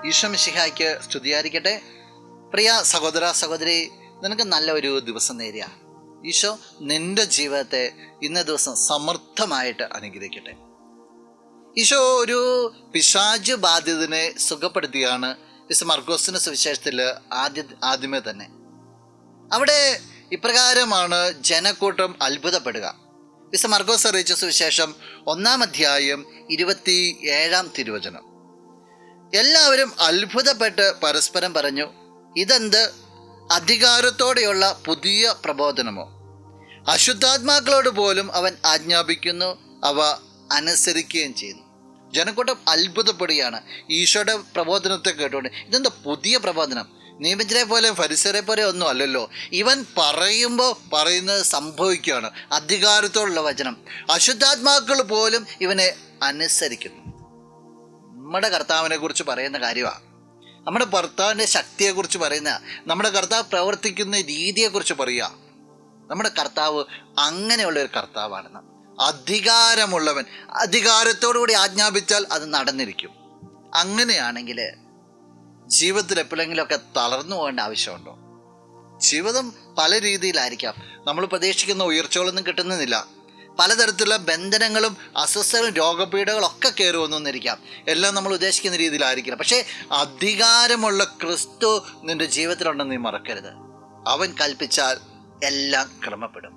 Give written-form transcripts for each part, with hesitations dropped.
ഈശോ മിശിഹായ്ക്ക് സ്തുതിയായിരിക്കട്ടെ. പ്രിയ സഹോദര സഹോദരി, നിനക്ക് നല്ല ഒരു ദിവസം നേരുക. ഈശോ നിന്റെ ജീവിതത്തെ ഇന്ന ദിവസം സമൃദ്ധമായിട്ട് അനുഗ്രഹിക്കട്ടെ. ഈശോ ഒരു പിശാച് ബാധിതനെ സുഖപ്പെടുത്തിയാണ് മർക്കോസിന്റെ സുവിശേഷത്തിൽ ആദ്യമേ തന്നെ. അവിടെ ഇപ്രകാരമാണ് ജനക്കൂട്ടം അത്ഭുതപ്പെടുക. മർക്കോസ് അറിയിച്ച സുവിശേഷം 1-ാം അധ്യായം 27-ാം തിരുവചനം. എല്ലാവരും അത്ഭുതപ്പെട്ട് പരസ്പരം പറഞ്ഞു, ഇതെന്ത് അധികാരത്തോടെയുള്ള പുതിയ പ്രബോധനമോ? അശുദ്ധാത്മാക്കളോട് പോലും അവൻ ആജ്ഞാപിക്കുന്നു, അവ അനുസരിക്കുകയും ചെയ്യുന്നു. ജനക്കൂട്ടം അത്ഭുതപ്പെടുകയാണ് ഈശോയുടെ പ്രബോധനത്തെ കേട്ടുകൊണ്ട്. ഇതെന്താ പുതിയ പ്രബോധനം? നിയമജ്ഞരെ പോലെ ഫരിസരെ പോലെ ഒന്നും അല്ലല്ലോ. ഇവൻ പറയുമ്പോൾ പറയുന്നത് സംഭവിക്കുകയാണ്. അധികാരത്തോടുള്ള വചനം. അശുദ്ധാത്മാക്കൾ പോലും ഇവനെ അനുസരിക്കുന്നു. നമ്മുടെ കർത്താവിനെ കുറിച്ച് പറയുന്ന കാര്യമാണ്. നമ്മുടെ ഭർത്താവിൻ്റെ ശക്തിയെക്കുറിച്ച് പറയുന്ന, നമ്മുടെ കർത്താവ് പ്രവർത്തിക്കുന്ന രീതിയെക്കുറിച്ച് പറയുക. നമ്മുടെ കർത്താവ് അങ്ങനെയുള്ളൊരു കർത്താവാണെന്ന്. അധികാരമുള്ളവൻ, അധികാരത്തോടുകൂടി ആജ്ഞാപിച്ചാൽ അത് നടന്നിരിക്കും. അങ്ങനെയാണെങ്കിൽ ജീവിതത്തിൽ എപ്പോഴെങ്കിലുമൊക്കെ തളർന്നു പോകേണ്ട ആവശ്യമുണ്ടോ? ജീവിതം പല രീതിയിലായിരിക്കാം. നമ്മൾ പ്രതീക്ഷിക്കുന്ന ഉയർച്ചകളൊന്നും കിട്ടുന്നില്ല. പലതരത്തിലുള്ള ബന്ധനങ്ങളും അസ്വസ്ഥകളും രോഗപീഠകളൊക്കെ കയറി വന്നിരിക്കാം. എല്ലാം നമ്മൾ ഉദ്ദേശിക്കുന്ന രീതിയിലായിരിക്കില്ല. പക്ഷേ അധികാരമുള്ള ക്രിസ്തു നിൻ്റെ ജീവിതത്തിലുണ്ടെന്ന് നീ മറക്കരുത്. അവൻ കൽപ്പിച്ചാൽ എല്ലാം ക്രമപ്പെടും.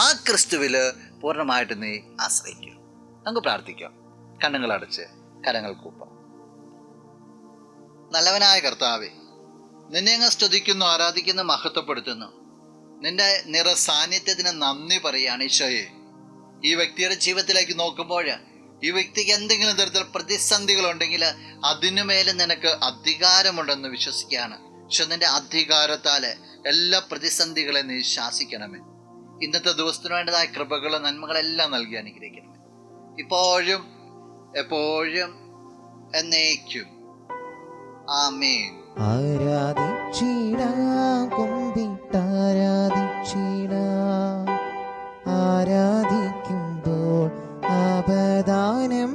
ആ ക്രിസ്തുവിൽ പൂർണ്ണമായിട്ട് നീ ആശ്രയിക്കുക. നമുക്ക് പ്രാർത്ഥിക്കാം. കണ്ണുകളടച്ച് കരങ്ങൾ കൂപ്പാം. നല്ലവനായ കർത്താവേ, നിന്നെ അങ്ങ് സ്തുതിക്കുന്നു, ആരാധിക്കുന്നു, മഹത്വപ്പെടുത്തുന്നു. നിന്റെ നിറ സാന്നിധ്യത്തിന് നന്ദി പറയുകയാണ് ഈശോയെ. ഈ വ്യക്തിയുടെ ജീവിതത്തിലേക്ക് നോക്കുമ്പോൾ ഈ വ്യക്തിക്ക് എന്തെങ്കിലും തരത്തിൽ പ്രതിസന്ധികളുണ്ടെങ്കിൽ അതിനുമേലും നിനക്ക് അധികാരമുണ്ടെന്ന് വിശ്വസിക്കുകയാണ്. പക്ഷെ നിന്റെ അധികാരത്താൽ എല്ലാ പ്രതിസന്ധികളെ നീ ശാസിക്കണമേ. ഇന്നത്തെ ദിവസത്തിന് വേണ്ടതായ കൃപകൾ, നന്മകളെല്ലാം നൽകി അനുഗ്രഹിക്കണമേ. ഇപ്പോഴും എപ്പോഴും എന്നേക്കും. ആമേൻ. ആരാധിച്ചിടാം, കുമ്പിട്ടാരാധിച്ചിടാം. ആരാധിക്കുമ്പോൾ അപദാനം